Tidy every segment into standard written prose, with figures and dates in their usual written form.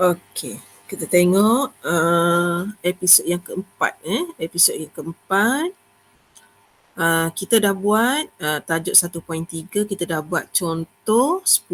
Okey, kita tengok episod yang keempat. Episod yang keempat. Kita dah buat tajuk 1.3, kita dah buat contoh 10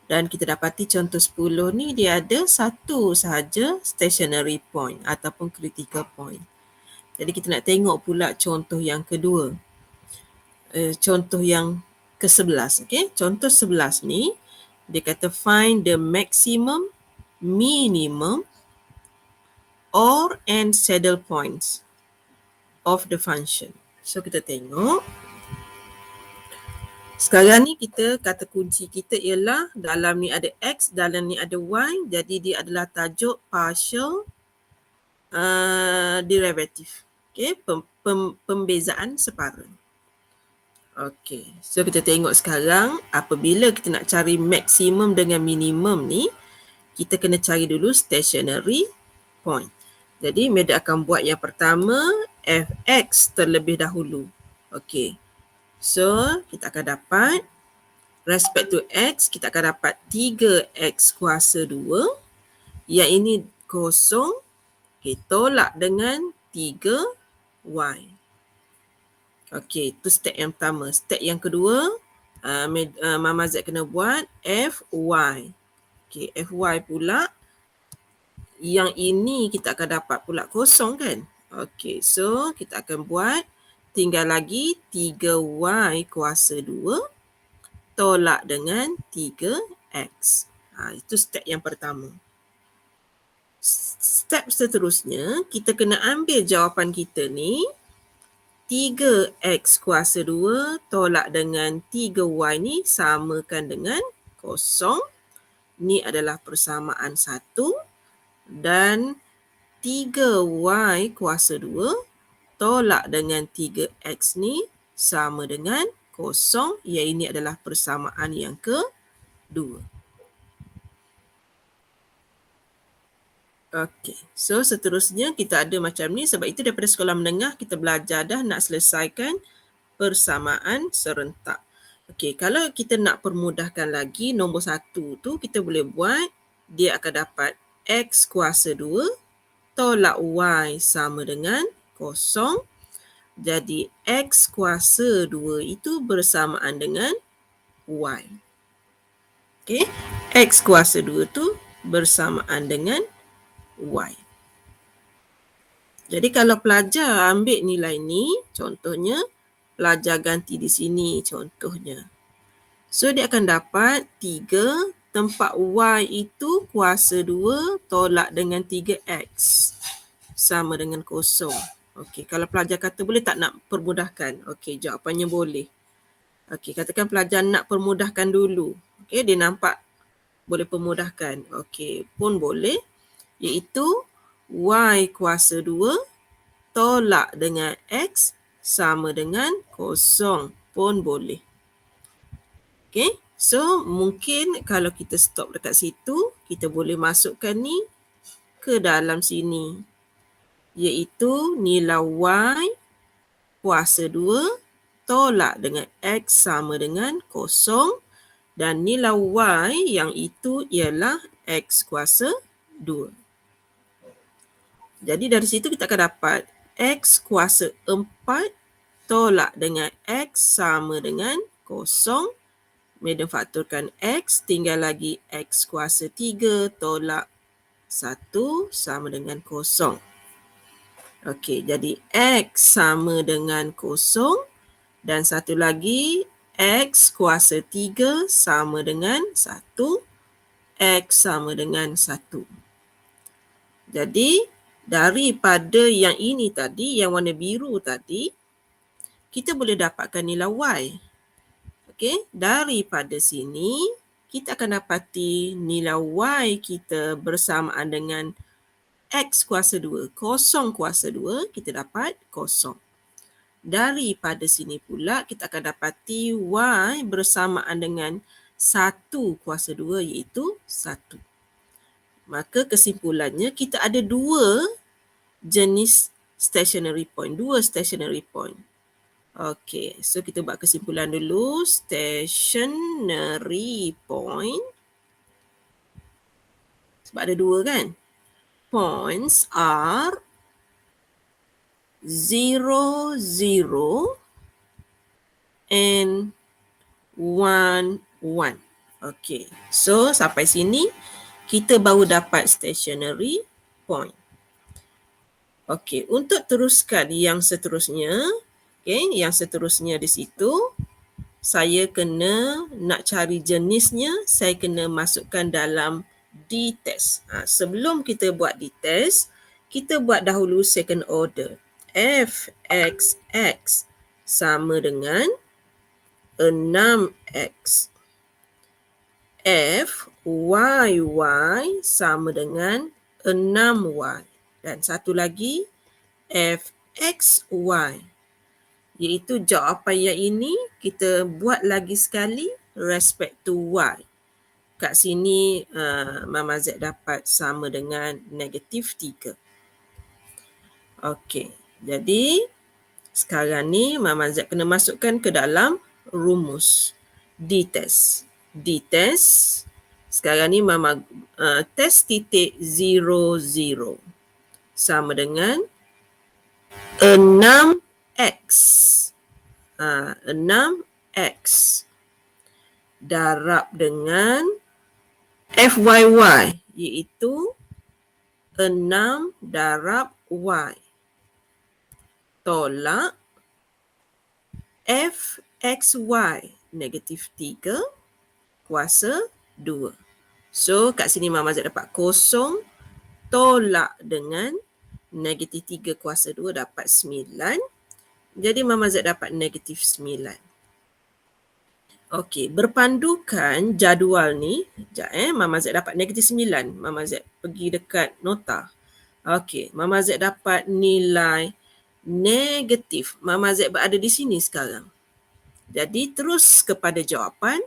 dan kita dapati contoh 10 ni dia ada satu sahaja stationary point ataupun critical point. Jadi kita nak tengok pula contoh yang kedua. Contoh yang ke-11. Okay? Contoh 11 ni dia kata find the maximum, minimum or and saddle points of the function. So kita tengok. Sekarang ni kita kata kunci kita ialah dalam ni ada X, dalam ni ada Y. Jadi dia adalah tajuk partial derivative. Okay, pembezaan separa. Okay, so kita tengok sekarang apabila kita nak cari maksimum dengan minimum ni, kita kena cari dulu stationary point. Jadi Meda akan buat yang pertama fx terlebih dahulu. Okay, so kita akan dapat respect to x, kita akan dapat 3x kuasa 2. Yang ini kosong. Okay, tolak dengan 3y. Okay, itu step yang pertama. Step yang kedua, Mama Z kena buat fy. Okay, fy pula. Yang ini kita akan dapat pula kosong kan? Okay, so kita akan buat tinggal lagi 3y kuasa 2 tolak dengan 3x. Itu step yang pertama. Step seterusnya, kita kena ambil jawapan kita ni 3x kuasa 2 tolak dengan 3y ni samakan dengan kosong. Ni adalah persamaan 1 dan 3y kuasa 2 tolak dengan 3x ni sama dengan kosong. Yang ini adalah persamaan yang kedua. Okey, so seterusnya kita ada macam ni. Sebab itu daripada sekolah menengah kita belajar dah nak selesaikan persamaan serentak. Okey, kalau kita nak permudahkan lagi, nombor 1 tu kita boleh buat. Dia akan dapat x kuasa 2 tolak y sama dengan kosong. Jadi x kuasa 2 itu bersamaan dengan y. Okey, x kuasa 2 tu bersamaan dengan y. Jadi kalau pelajar ambil nilai ni, contohnya pelajar ganti di sini contohnya. So dia akan dapat 3 tempat y itu kuasa 2 tolak dengan 3x sama dengan kosong. Okey, kalau pelajar kata boleh tak nak permudahkan? Okey, jawapannya boleh. Okey, katakan pelajar nak permudahkan dulu. Okey, dia nampak boleh permudahkan. Okey, pun boleh. Iaitu y kuasa 2 tolak dengan x sama dengan kosong pun boleh. Okay, so mungkin kalau kita stop dekat situ, kita boleh masukkan ni ke dalam sini. Iaitu nilai y kuasa 2 tolak dengan x sama dengan kosong dan nilai y yang itu ialah x kuasa 2. Jadi dari situ kita akan dapat x kuasa 4 tolak dengan x sama dengan kosong. Meda fakturkan x, tinggal lagi x kuasa 3 tolak 1 sama dengan kosong. Okey, jadi x sama dengan kosong dan satu lagi x kuasa 3 sama dengan 1, x sama dengan 1. Jadi daripada yang ini tadi, yang warna biru tadi, kita boleh dapatkan nilai y. Okey, daripada sini kita akan dapati nilai y kita bersamaan dengan x kuasa 2, kosong kuasa 2, kita dapat kosong. Daripada sini pula kita akan dapati y bersamaan dengan 1 kuasa 2 iaitu 1. Maka kesimpulannya kita ada 2 jenis stationary point, 2 stationary point. Okey, so kita buat kesimpulan dulu. Stationary point. Sebab ada dua kan. Points are 0, 0 and 1, 1. Okay. So, sampai sini kita baru dapat stationary point. Okay. Untuk teruskan yang seterusnya, yang seterusnya di situ, saya kena nak cari jenisnya, saya kena masukkan dalam D-test. Sebelum kita buat D-test, kita buat dahulu second order. F(x)(x) sama dengan 6x. F(y)(y) sama dengan 6y. Dan satu lagi, F(x)(y). Iaitu jawapan yang ini kita buat lagi sekali respect to y. Kat sini Mama Z dapat sama dengan negatif 3. Okey, jadi sekarang ni Mama Z kena masukkan ke dalam rumus D-test. D-test, sekarang ni Mama test titik 0, 0 sama dengan 6x. 6x darab dengan FYY iaitu 6 darab Y tolak FXY negatif 3 kuasa 2. So kat sini Mama Z dapat kosong tolak dengan negatif 3 kuasa 2 dapat 9. Jadi Mama Z dapat negatif 9. Okey, berpandukan jadual ni, Mama Z dapat negatif 9. Mama Z pergi dekat nota. Okey, Mama Z dapat nilai negatif. Mama Z berada di sini sekarang. Jadi terus kepada jawapan,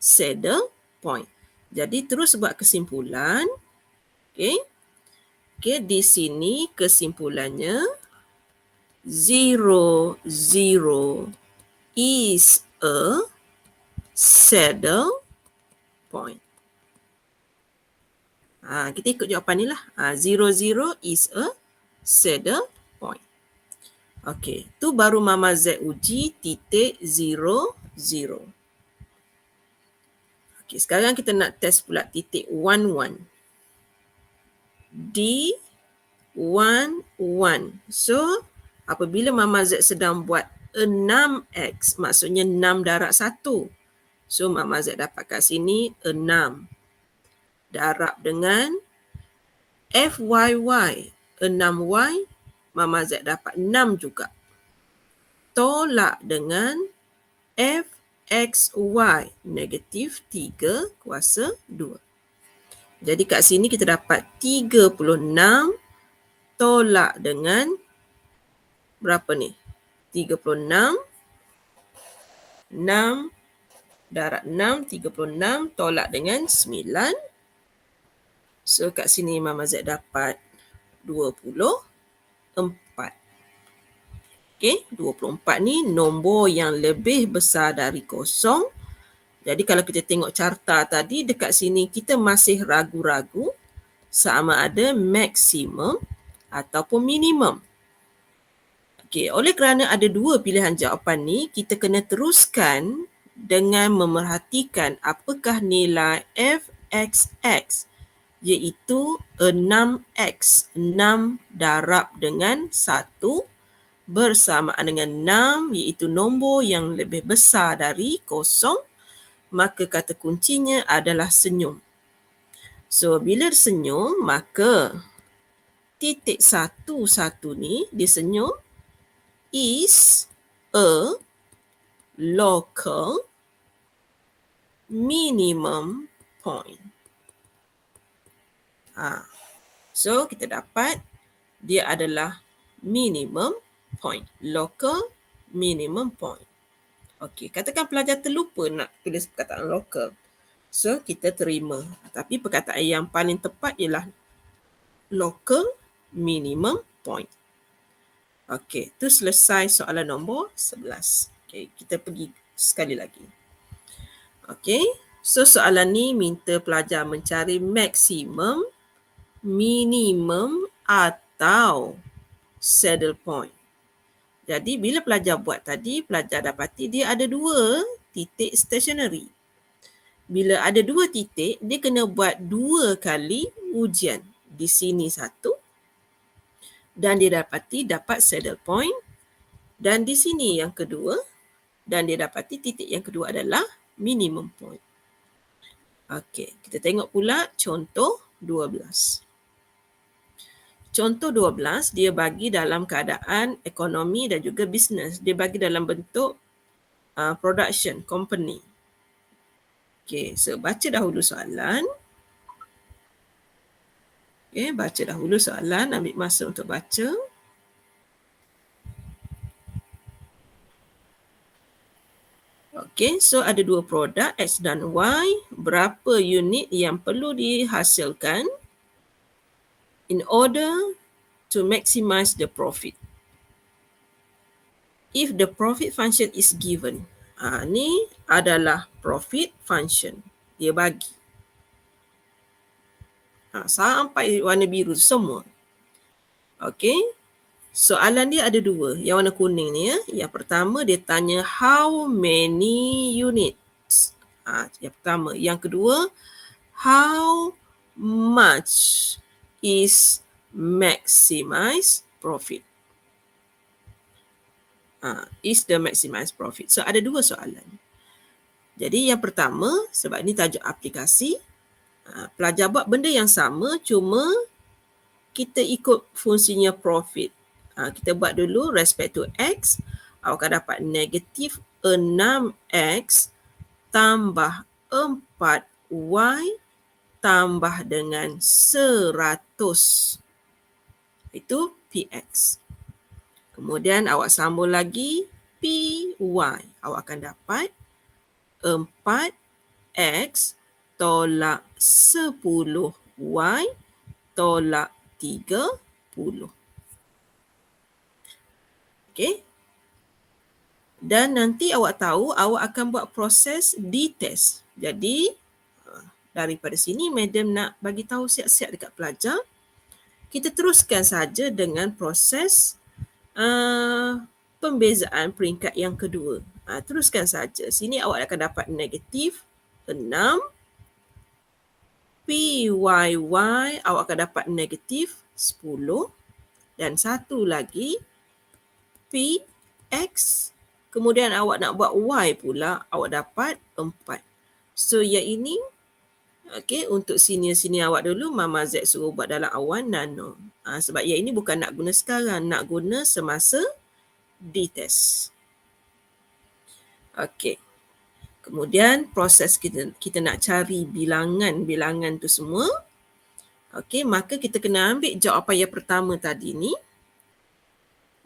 saddle point. Jadi terus buat kesimpulan. Okey, di sini kesimpulannya 0, 0 is a saddle point. Kita ikut jawapan ni lah. 0, 0 is a saddle point. Okey, tu baru Mama Z uji titik 0, 0. Okey, sekarang kita nak test pula titik 1, 1. D, 1, 1. So, apabila Mama Z sedang buat 6x, maksudnya 6 darab 1. So, Mama Z dapat kat sini 6. Darab dengan FYY, 6y, Mama Z dapat 6 juga. Tolak dengan FXY, negatif 3 kuasa 2. Jadi kat sini kita dapat 36 tolak dengan berapa ni? 36, 6 darab 6, 36 tolak dengan 9. So kat sini Mama Z dapat 24. Okey, 24 ni nombor yang lebih besar dari kosong. Jadi kalau kita tengok carta tadi, dekat sini kita masih ragu-ragu sama ada maksimum ataupun minimum. Okey, oleh kerana ada dua pilihan jawapan ni, kita kena teruskan dengan memerhatikan apakah nilai Fxx iaitu 6x, 6 darab dengan 1 bersamaan dengan 6 iaitu nombor yang lebih besar dari kosong, maka kata kuncinya adalah senyum. So, bila senyum, maka titik 1, 1 ni disenyum is a local minimum point. So, kita dapat dia adalah minimum point, local minimum point. Okey, katakan pelajar terlupa nak tulis perkataan local. So, kita terima. Tapi perkataan yang paling tepat ialah local minimum point. Okey, itu selesai soalan nombor 11. Okey, kita pergi sekali lagi. Okey, so soalan ni minta pelajar mencari maksimum minimum atau saddle point. Jadi bila pelajar buat tadi, pelajar dapati dia ada 2 titik stationary. Bila ada 2 titik, dia kena buat 2 kali ujian. Di sini 1 dan dia dapat saddle point, dan di sini yang kedua dan dia dapati titik yang kedua adalah minimum point. Okey, kita tengok pula contoh 12. Contoh 12, dia bagi dalam keadaan ekonomi dan juga bisnes. Dia bagi dalam bentuk production, company. Okey, so baca dahulu soalan. Okey, baca dahulu soalan, ambil masa untuk baca. Okey, so ada 2 produk X dan Y. Berapa unit yang perlu dihasilkan in order to maximize the profit? If the profit function is given. Ni adalah profit function. Dia bagi. Sampai warna biru semua. Okey. Soalan dia ada 2. Yang warna kuning ni ya. Yang pertama dia tanya how many units. Yang pertama. Yang kedua, how much is maximize profit? Is the maximize profit. So ada 2 soalan. Jadi yang pertama, sebab ni tajuk aplikasi, pelajar buat benda yang sama, cuma kita ikut fungsinya profit. Kita buat dulu respect to X. Awak akan dapat negatif 6X tambah 4Y tambah dengan 100. Itu PX. Kemudian awak sambung lagi PY. Awak akan dapat 4X tolak 10Y tolak 30. Okey. Dan nanti awak tahu awak akan buat proses D-test. Jadi daripada sini madam nak bagi tahu siap-siap dekat pelajar. Kita teruskan saja dengan proses pembezaan peringkat yang kedua. Teruskan saja. Sini awak akan dapat negatif 6. PYY awak akan dapat negatif 10. Dan satu lagi PX. Kemudian awak nak buat Y pula, awak dapat 4. So yang ini, untuk senior-senior awak dulu, Mama Z suruh buat dalam awan nano. Sebab yang ini bukan nak guna sekarang, nak guna semasa D-test. Okey. Kemudian proses kita nak cari bilangan-bilangan tu semua. Okey, maka kita kena ambil jawapan yang pertama tadi ni.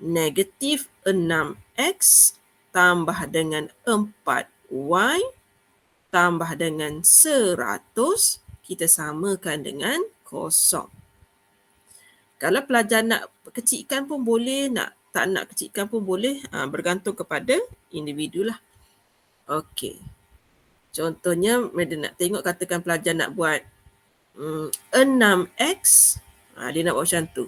Negatif 6X tambah dengan 4Y tambah dengan 100, kita samakan dengan 0. Kalau pelajar nak kecilkan pun boleh, tak nak kecilkan pun boleh, bergantung kepada individu lah. Okey. Contohnya, madam nak tengok, katakan pelajar nak buat 6X, dia nak buat macam tu.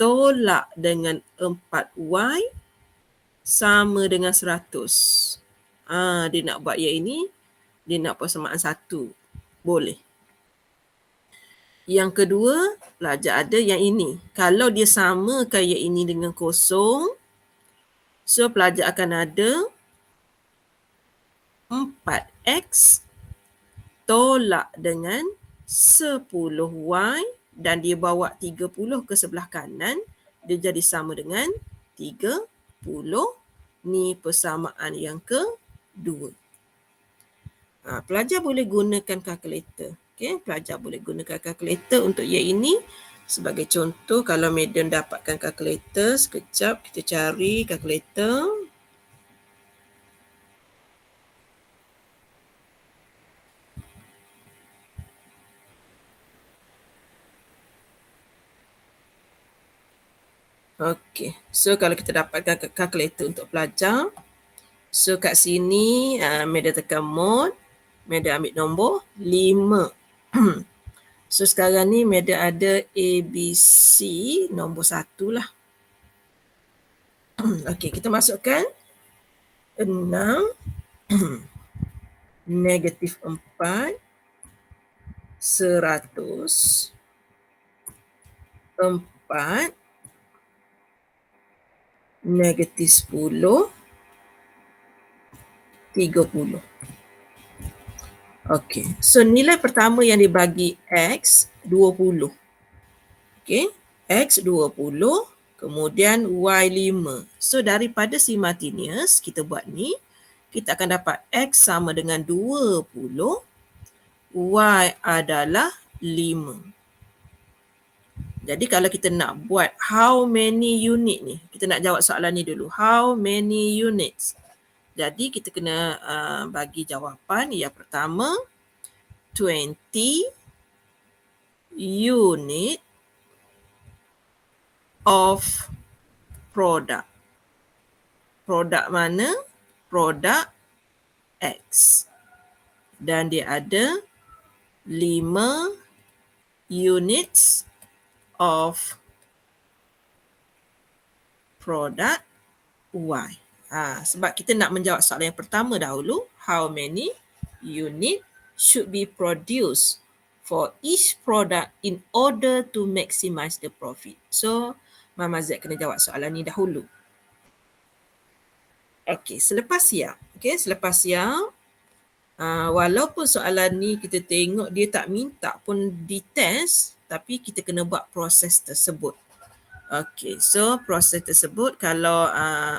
Tolak dengan 4Y sama dengan 100. Dia nak buat yang ini, dia nak persamaan 1. Boleh. Yang kedua, pelajar ada yang ini. Kalau dia samakan yang ini dengan 0, so pelajar akan ada 4X tolak dengan 10Y dan dia bawa 30 ke sebelah kanan, dia jadi sama dengan 30. Ni persamaan yang kedua. Pelajar boleh gunakan kalkulator. Pelajar boleh gunakan kalkulator untuk yang ini. Sebagai contoh, kalau madam dapatkan kalkulator, sekejap kita cari kalkulator. Okey, so kalau kita dapatkan kalkulator untuk pelajar, so kat sini madam tekan mod, madam ambil nombor 5. So sekarang ni Madam ada A, B, C, nombor 1 lah. Okey, kita masukkan 6 negatif 4 100 4 negatif 10 30. Okey, so nilai pertama yang dibagi X 20. Okey, X 20, kemudian Y 5. So daripada simultaneous kita buat ni, kita akan dapat X sama dengan 20, Y adalah 5. Jadi kalau kita nak buat how many unit ni, kita nak jawab soalan ni dulu. How many units? Jadi kita kena bagi jawapan. Yang pertama, 20 unit of product. Produk mana? Produk X. Dan dia ada 5 units of product Y. Sebab kita nak menjawab soalan yang pertama dahulu, how many unit should be produced for each product in order to maximize the profit. So, Mama Z kena jawab soalan ni dahulu. Okey, selepas siap. Okey, selepas siap, walaupun soalan ni kita tengok dia tak minta pun ditest, tapi kita kena buat proses tersebut. Okey, so proses tersebut kalau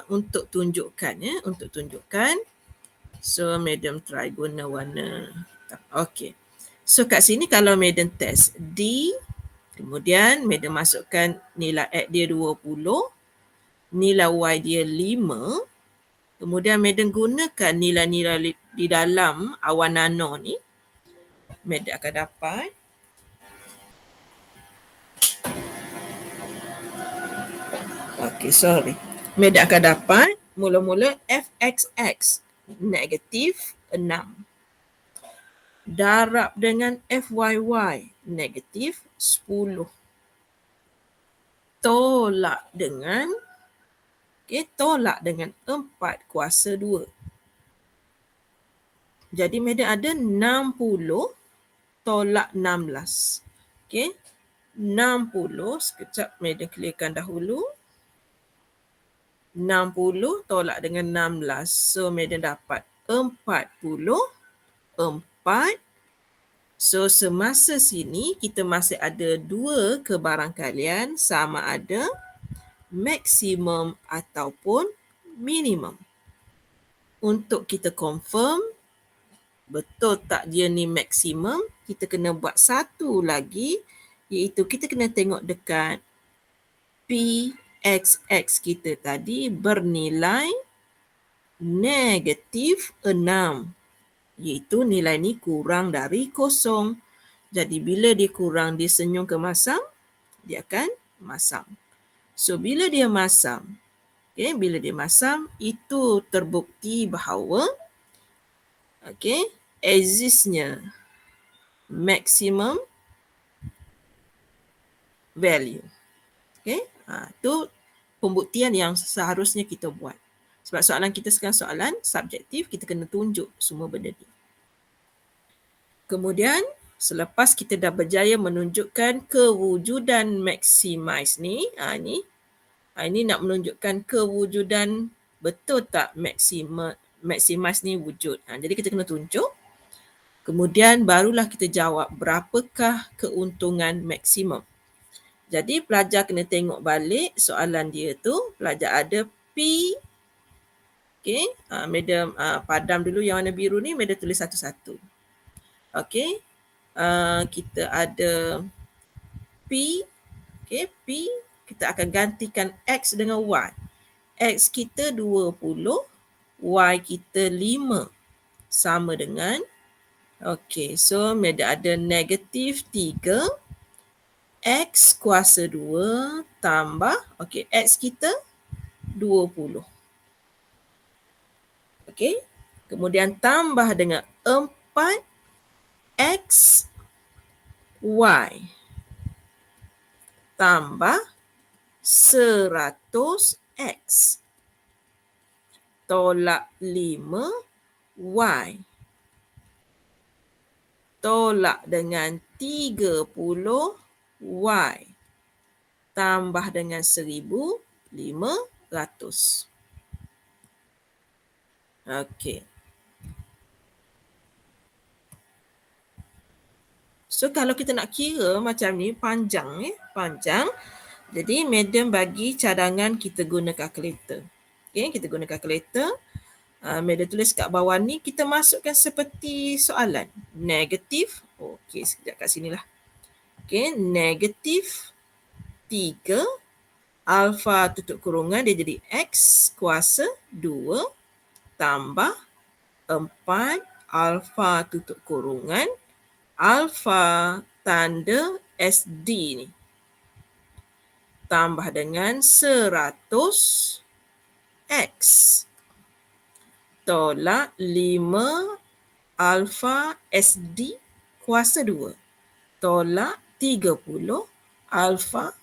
untuk tunjukkan untuk tunjukkan. So Madam try guna warna. Okey. So kat sini kalau Madam test D, kemudian Madam masukkan nilai X dia 20, nilai Y dia 5, kemudian Madam gunakan nilai-nilai di dalam awan nano ni, Madam akan dapat Madam akan dapat mula-mula fxx negatif 6 darab dengan fyy negatif 10 tolak dengan 4 kuasa 2. Jadi Madam ada 60 tolak 16. Okey. 60, sekejap Madam clearkan dahulu. 60 tolak dengan 16. So Madam dapat 44. So semasa sini kita masih ada 2 kebarangkalian sama ada maksimum ataupun minimum. Untuk kita confirm betul tak dia ni maksimum, kita kena buat satu lagi, iaitu kita kena tengok dekat PXX kita tadi bernilai negatif 6. Iaitu nilai ni kurang dari 0. Jadi bila dia kurang, dia senyum ke masam, dia akan masam. So bila dia masam, bila dia masam, itu terbukti bahawa existnya maximum value. Itu pembuktian yang seharusnya kita buat. Sebab soalan kita sekarang soalan subjektif, kita kena tunjuk semua benda ni. Kemudian, selepas kita dah berjaya menunjukkan kewujudan maximize ni, ini nak menunjukkan kewujudan betul tak maximize ni wujud. Jadi kita kena tunjuk. Kemudian barulah kita jawab berapakah keuntungan maksimum. Jadi pelajar kena tengok balik soalan dia tu. Pelajar ada P. Madam padam dulu yang warna biru ni, Madam tulis satu-satu. Kita ada P. P. Kita akan gantikan X dengan Y. X kita 20, Y kita 5. Sama dengan, so Madam ada negatif 3, X kuasa 2 tambah, X kita 20. Kemudian tambah dengan 4, X Y tambah 100 X tolak 5 Y tolak dengan 30 Y tambah dengan 1,500. Okey. So kalau kita nak kira macam ni panjang panjang. Jadi medium bagi cadangan kita guna kalkulator. Okey, kita guna kalkulator. Medium tulis kat bawah ni kita masukkan seperti soalan. Negatif. Okey, sekejap kat sinilah. Okey, negatif 3 alfa tutup kurungan dia jadi X kuasa 2 tambah 4 alfa tutup kurungan alfa tanda SD ni tambah dengan 100 X tolak 5 alfa SD kuasa 2 tolak 30 alfa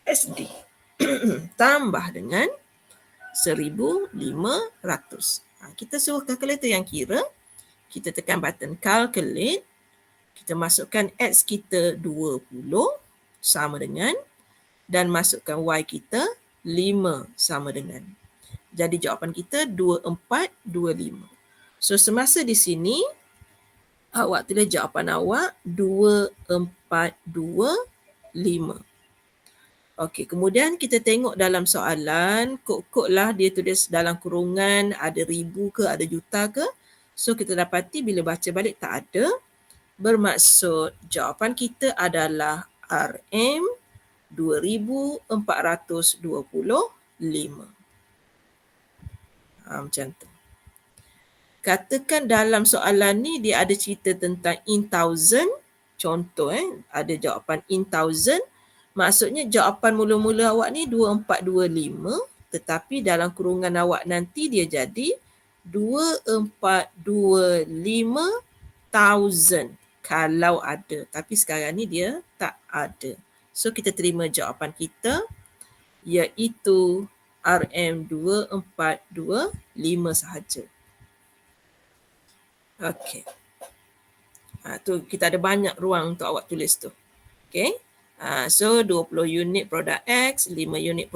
SD tambah dengan 1,500. Kita suruh kalkulator yang kira. Kita tekan button calculate. Kita masukkan X kita 20 sama dengan dan masukkan Y kita 5 sama dengan. Jadi jawapan kita 2425. So semasa di sini awak tulis jawapan awak 2425. Okey, kemudian kita tengok dalam soalan, kod-kod lah dia tulis dalam kurungan, ada ribu ke, ada juta ke. So kita dapati bila baca balik tak ada, bermaksud jawapan kita adalah RM 2,425. Macam tu. Katakan dalam soalan ni dia ada cerita tentang in thousand. Contoh ada jawapan in thousand. Maksudnya jawapan mula-mula awak ni 2425, tetapi dalam kurungan awak nanti dia jadi 2425,000 kalau ada. Tapi sekarang ni dia tak ada. So kita terima jawapan kita iaitu RM 2425 sahaja. Okey. Tu kita ada banyak ruang untuk awak tulis tu. Okey. So 20 unit produk X, 5 unit produk